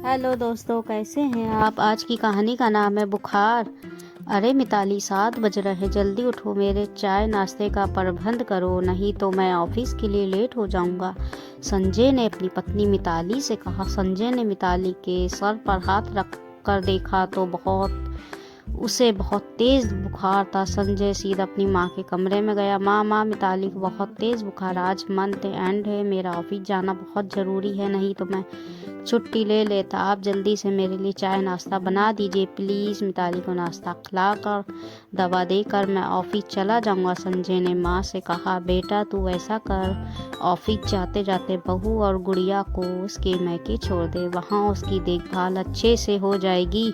Hello दोस्तों, कैसे हैं आप। आज की कहानी का नाम है बुखार। अरे मिताली, 7 बज रहे, जल्दी उठो, मेरे चाय नाश्ते का प्रबंध करो, नहीं तो मैं ऑफिस के लिए लेट हो जाऊंगा। संजय ने अपनी पत्नी मिताली से कहा। संजय ने मिताली के सर पर हाथ रख कर देखा तो उसे बहुत तेज़ बुखार था। संजय सीधा अपनी माँ के कमरे में गया। माँ, मिताली को बहुत तेज़ बुखार, आज मंथ एंड है, मेरा ऑफिस जाना बहुत ज़रूरी है, नहीं तो मैं छुट्टी ले लेता। आप जल्दी से मेरे लिए चाय नाश्ता बना दीजिए प्लीज़। मिताली को नाश्ता खिलाकर दवा देकर मैं ऑफिस चला जाऊंगा। संजय ने माँ से कहा, बेटा तू ऐसा कर, ऑफिस जाते जाते बहू और गुड़िया को उसके मैके छोड़ दे, वहाँ उसकी देखभाल अच्छे से हो जाएगी।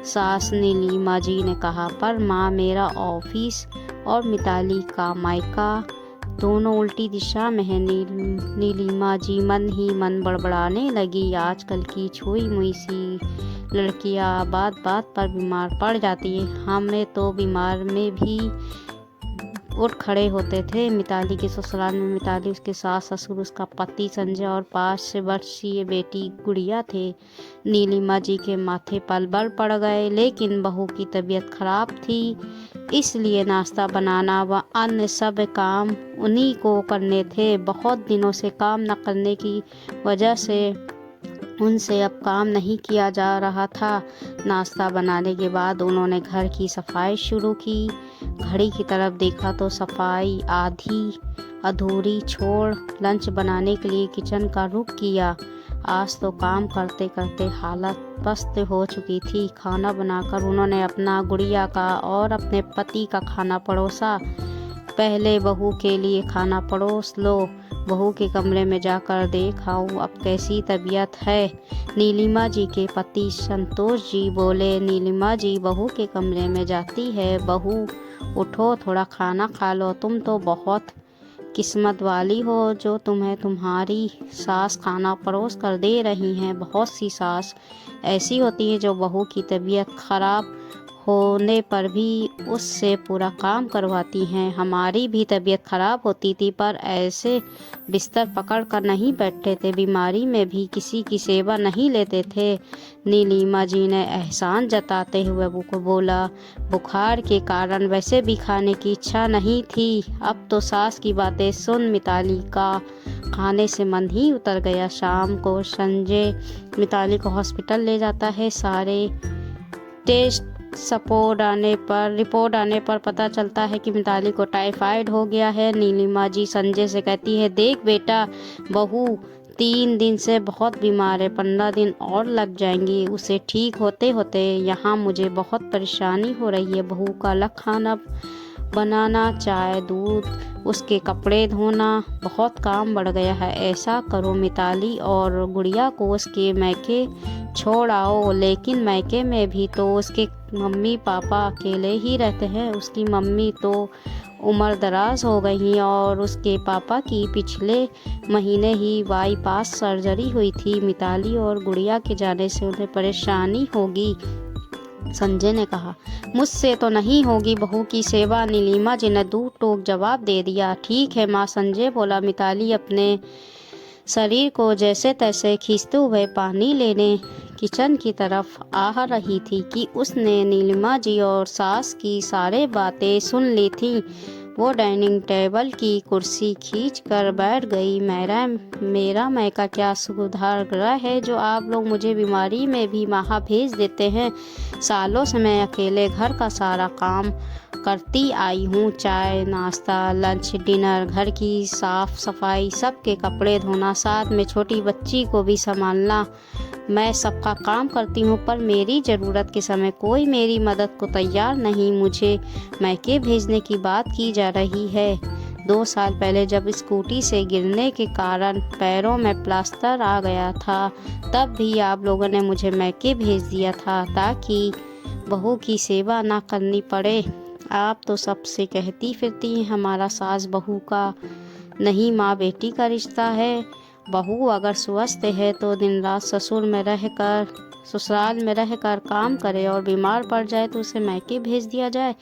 सास नीलिमा जी ने कहा, पर माँ मेरा ऑफिस और मिताली का मायका दोनों उल्टी दिशा में है। नीलिमा जी मन ही मन बड़बड़ाने लगी। आजकल की छुई मुई सी लड़कियां बात बात पर बीमार पड़ जाती है, हमें तो बीमार में भी उठ खड़े होते थे। मिताली के ससुराल में मिताली, उसके सास ससुर, उसका पति संजय और 5 वर्षीय बेटी गुड़िया थे। नीलिमा जी के माथे पर बल पड़ गए, लेकिन बहू की तबीयत खराब थी, इसलिए नाश्ता बनाना व अन्य सब काम उन्हीं को करने थे। बहुत दिनों से काम न करने की वजह से उनसे अब काम नहीं किया जा रहा था। नाश्ता बनाने के बाद उन्होंने घर की सफाई शुरू की। घड़ी की तरफ देखा तो सफाई आधी अधूरी छोड़ लंच बनाने के लिए किचन का रुख किया। आज तो काम करते करते हालत पस्त हो चुकी थी। खाना बनाकर उन्होंने अपना, गुड़िया का और अपने पति का खाना परोसा। पहले बहू के लिए खाना परोस लो, बहू के कमरे में जाकर देख आओ अब कैसी तबीयत है। नीलिमा जी के पति संतोष जी बोले। नीलिमा जी बहू के कमरे में जाती है। बहू उठो, थोड़ा खाना खा लो, तुम तो बहुत किस्मत वाली हो जो तुम्हें तुम्हारी सास खाना परोस कर दे रही हैं। बहुत सी सास ऐसी होती है जो बहू की तबीयत खराब होने पर भी उससे पूरा काम करवाती हैं। हमारी भी तबीयत खराब होती थी पर ऐसे बिस्तर पकड़ कर नहीं बैठते थे, बीमारी में भी किसी की सेवा नहीं लेते थे। नीलिमा जी ने एहसान जताते हुए बहू को बोला, बुखार के कारण वैसे भी खाने की इच्छा नहीं थी। अब तो सास की बातें सुन मिताली का खाने से मन ही उतर गया। शाम को संजय मिताली को हॉस्पिटल ले जाता है। सारे टेस्ट रिपोर्ट आने पर पता चलता है कि मिताली को टाइफाइड हो गया है। नीलिमा जी संजय से कहती है, देख बेटा, बहू 3 दिन से बहुत बीमार है, 15 दिन और लग जाएंगे उसे ठीक होते होते। यहाँ मुझे बहुत परेशानी हो रही है। बहू का अलग खाना बनाना, चाय दूध, उसके कपड़े धोना, बहुत काम बढ़ गया है। ऐसा करो मिताली और गुड़िया को उसके मैके छोड़ आओ। लेकिन मैके में भी तो उसके मम्मी पापा अकेले ही रहते हैं। उसकी मम्मी तो उम्र दराज हो गई और उसके पापा की पिछले महीने ही बाईपास सर्जरी हुई थी। मिताली और गुड़िया के जाने से उन्हें परेशानी होगी। संजय ने कहा, मुझसे तो नहीं होगी बहू की सेवा। नीलिमा जी ने दो टोक जवाब दे दिया। ठीक है माँ, संजय बोला। मिताली अपने शरीर को जैसे तैसे खींचते हुए पानी लेने किचन की तरफ आ रही थी कि उसने नीलिमा जी और सास की सारे बातें सुन ली थी। वो डाइनिंग टेबल की कुर्सी खींच कर बैठ गई। मेरा मैका क्या सुधारग्रह है जो आप लोग मुझे बीमारी में भी वहाँ भेज देते हैं। सालों से मैं अकेले घर का सारा काम करती आई हूँ, चाय नाश्ता लंच डिनर, घर की साफ सफाई, सबके कपड़े धोना, साथ में छोटी बच्ची को भी संभालना। मैं सबका काम करती हूँ पर मेरी ज़रूरत के समय कोई मेरी मदद को तैयार नहीं। मुझे मैके भेजने की बात की जा रही है। 2 साल पहले जब स्कूटी से गिरने के कारण पैरों में प्लास्टर आ गया था, तब भी आप लोगों ने मुझे मैके भेज दिया था ताकि बहू की सेवा ना करनी पड़े। आप तो सबसे कहती फिरती हैं हमारा सास बहू का नहीं, माँ बेटी का रिश्ता है। बहू अगर स्वस्थ है तो दिन रात ससुराल में रहकर काम करे और बीमार पड़ जाए तो उसे मैके भेज दिया जाए।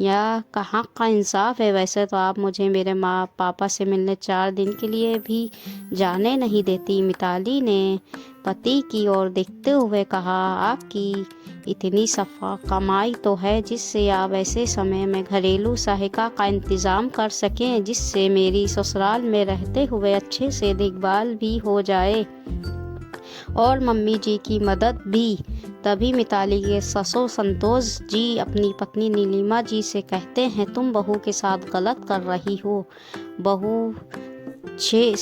या कहाँ का इंसाफ है। वैसे तो आप मुझे मेरे माँ पापा से मिलने 4 दिन के लिए भी जाने नहीं देती। मिताली ने पति की ओर देखते हुए कहा, आपकी इतनी सफा कमाई तो है जिससे आप ऐसे समय में घरेलू सहायिका का इंतज़ाम कर सकें, जिससे मेरी ससुराल में रहते हुए अच्छे से देखभाल भी हो जाए और मम्मी जी की मदद भी। तभी मिताली के ससुर संतोष जी अपनी पत्नी नीलिमा जी से कहते हैं, तुम बहू के साथ गलत कर रही हो। बहू 6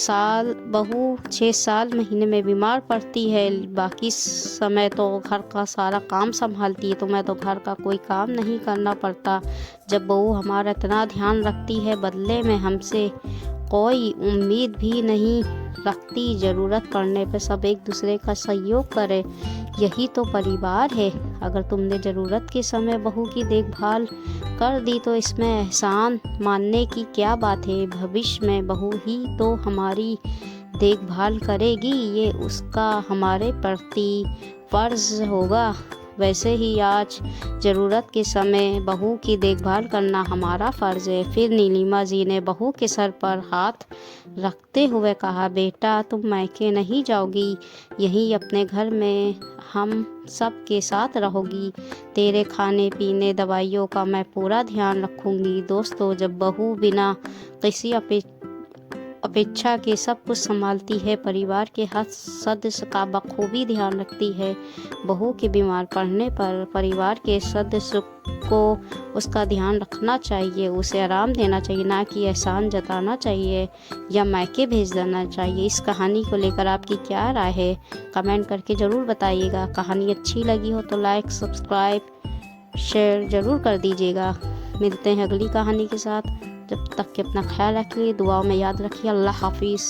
साल महीने में बीमार पड़ती है, बाकी समय तो घर का सारा काम संभालती है, तुम्हें तो घर का कोई काम नहीं करना पड़ता। जब बहू हमारा इतना ध्यान रखती है, बदले में हमसे कोई उम्मीद भी नहीं रखती। ज़रूरत पड़ने पर सब एक दूसरे का सहयोग करें, यही तो परिवार है। अगर तुमने ज़रूरत के समय बहू की देखभाल कर दी तो इसमें एहसान मानने की क्या बात है। भविष्य में बहू ही तो हमारी देखभाल करेगी, ये उसका हमारे प्रति फर्ज होगा। वैसे ही आज ज़रूरत के समय बहू की देखभाल करना हमारा फ़र्ज़ है। फिर नीलिमा जी ने बहू के सर पर हाथ रखते हुए कहा, बेटा तुम मायके नहीं जाओगी, यहीं अपने घर में हम सब के साथ रहोगी। तेरे खाने पीने दवाइयों का मैं पूरा ध्यान रखूँगी। दोस्तों, जब बहू बिना किसी अपेक्षा के सब कुछ संभालती है, परिवार के हर सदस्य का बखूबी ध्यान रखती है, बहू के बीमार पड़ने पर परिवार के सदस्य को उसका ध्यान रखना चाहिए, उसे आराम देना चाहिए, ना कि एहसान जताना चाहिए या मायके भेज देना चाहिए। इस कहानी को लेकर आपकी क्या राय है, कमेंट करके ज़रूर बताइएगा। कहानी अच्छी लगी हो तो लाइक सब्सक्राइब शेयर ज़रूर कर दीजिएगा। मिलते हैं अगली कहानी के साथ। जब तक कि अपना ख्याल रखिए, दुआओं में याद रखिए। अल्लाह हाफिज़।